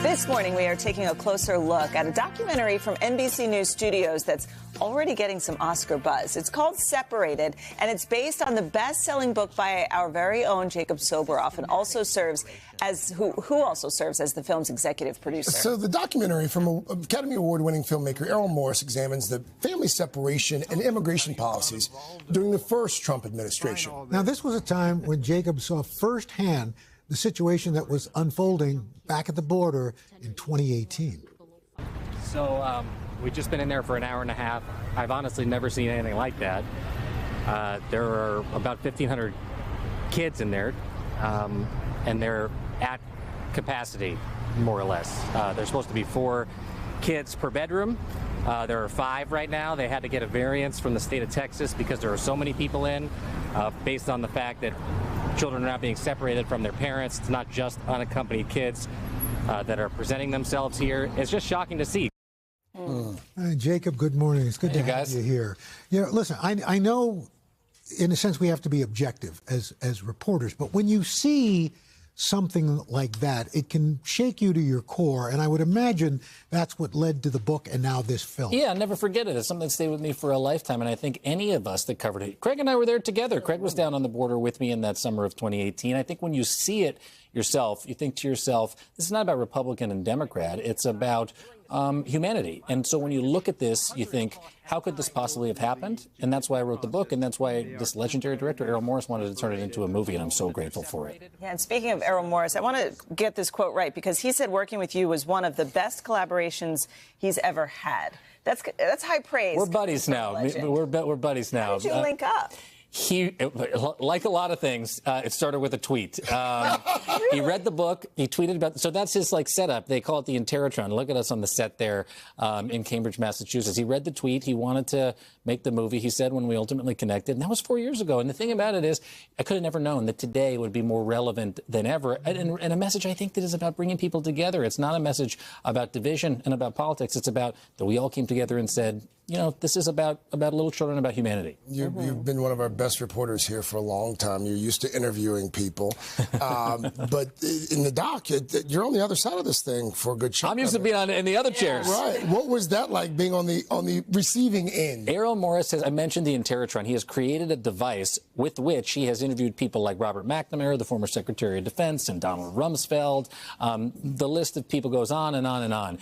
This morning, we are taking a closer look at a documentary from NBC News Studios that's already getting some Oscar buzz. It's called Separated, and it's based on the best-selling book by our very own Jacob Soboroff, and also serves as who also serves as the film's executive producer. So the documentary from Academy Award-winning filmmaker Errol Morris examines the family separation and immigration policies during the first Trump administration. Now, this was a time when Jacob saw firsthand the situation that was unfolding back at the border in 2018. So we've just been in there for an hour and a half. I've honestly never seen anything like that. There are about 1,500 kids in there, and they're at capacity, more or less. There's supposed to be 4 kids per bedroom. There are 5 right now. They had to get a variance from the state of Texas because there are so many people in, based on the fact that children are not being separated from their parents. It's not just unaccompanied kids that are presenting themselves here. It's just shocking to see. Hi, Jacob, good morning. It's good to have you here. You know, listen, I know, in a sense, we have to be objective as reporters, but when you see something like that, it can shake you to your core, and I would imagine that's what led to the book and now this film. Yeah, I'll never forget it. It's something that stayed with me for a lifetime, and I think any of us that covered it, Craig and I were there together. Craig was down on the border with me in that summer of 2018. I think when you see it yourself, you think to yourself, this is not about Republican and Democrat, it's about humanity. And so when you look at this, you think, how could this possibly have happened? And that's why I wrote the book, and that's why this legendary director, Errol Morris, wanted to turn it into a movie, and I'm so grateful for it. Yeah, and speaking of Errol Morris, I want to get this quote right, because he said working with you was one of the best collaborations he's ever had. That's high praise. We're buddies now. We're buddies now. How did you link up? He, like a lot of things, it started with a tweet. He read the book. He tweeted about. So that's his setup. They call it the Interrotron. Look at us on the set there in Cambridge, Massachusetts. He read the tweet. He wanted to make the movie. He said when we ultimately connected, and that was 4 years ago. And the thing about it is, I could have never known that today would be more relevant than ever. And a message I think that is about bringing people together. It's not a message about division and about politics. It's about that we all came together and said, you know, this is about little children, about humanity. You've been one of our best reporters here for a long time. You're used to interviewing people. But in the doc, you're on the other side of this thing for a good chunk. I'm used to being in the other chairs. Right. What was that like, being on the receiving end? Errol Morris has, I mentioned the Interrotron. He has created a device with which he has interviewed people like Robert McNamara, the former Secretary of Defense, and Donald Rumsfeld. The list of people goes on and on and on.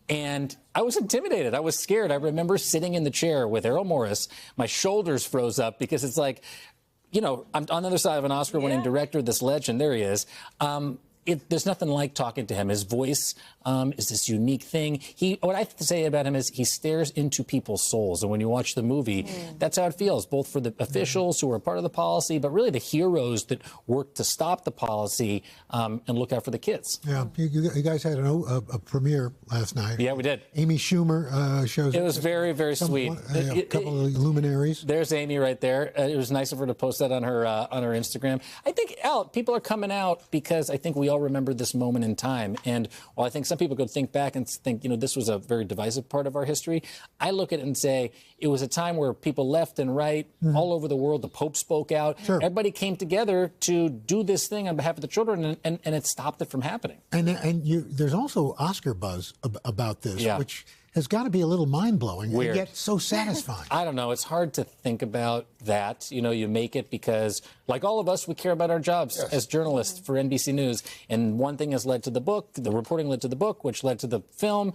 And I was intimidated. I was scared. I remember sitting in the chair with Errol Morris. My shoulders froze up because it's like, you know, I'm on the other side of an Oscar-winning director, this legend. There he is. There's nothing like talking to him. His voice is this unique thing. What I have to say about him is he stares into people's souls. And when you watch the movie, that's how it feels, both for the officials who are part of the policy, but really the heroes that work to stop the policy and look out for the kids. Yeah, you guys had a premiere last night. Yeah, we did. Amy Schumer shows. It was very, very sweet. A couple of luminaries. There's Amy right there. It was nice of her to post that on her Instagram. I think, Al, people are coming out because I think we all remember this moment in time. And while I think some people could think back and think, you know, this was a very divisive part of our history, I look at it and say it was a time where people left and right, all over the world, the Pope spoke out. Sure. Everybody came together to do this thing on behalf of the children, and it stopped it from happening. And there's also Oscar buzz about this, Yeah. which has got to be a little mind-blowing and yet so satisfying. I don't know. It's hard to think about that. You know, you make it because, like all of us, we care about our jobs as journalists for NBC News. And one thing has led to the book. The reporting led to the book, which led to the film.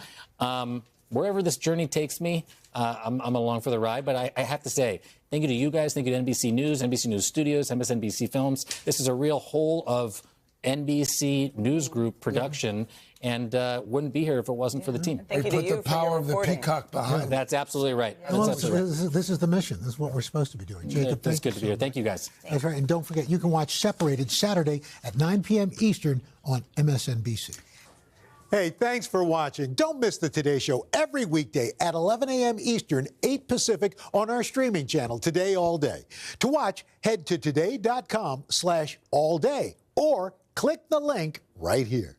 Wherever this journey takes me, I'm along for the ride. But I have to say, thank you to you guys. Thank you to NBC News Studios, MSNBC Films. This is a real whole of NBC News Group production, and wouldn't be here if it wasn't for the team. We put the power of the peacock behind. That's absolutely right. This is the mission. This is what we're supposed to be doing. Jacob, it's good to be here. Thank you, guys. That's right. And don't forget, you can watch Separated Saturday at 9 p.m. Eastern on MSNBC. Hey, thanks for watching. Don't miss the Today Show every weekday at 11 a.m. Eastern, 8 Pacific on our streaming channel, Today All Day. To watch, head to today.com/allday or click the link right here.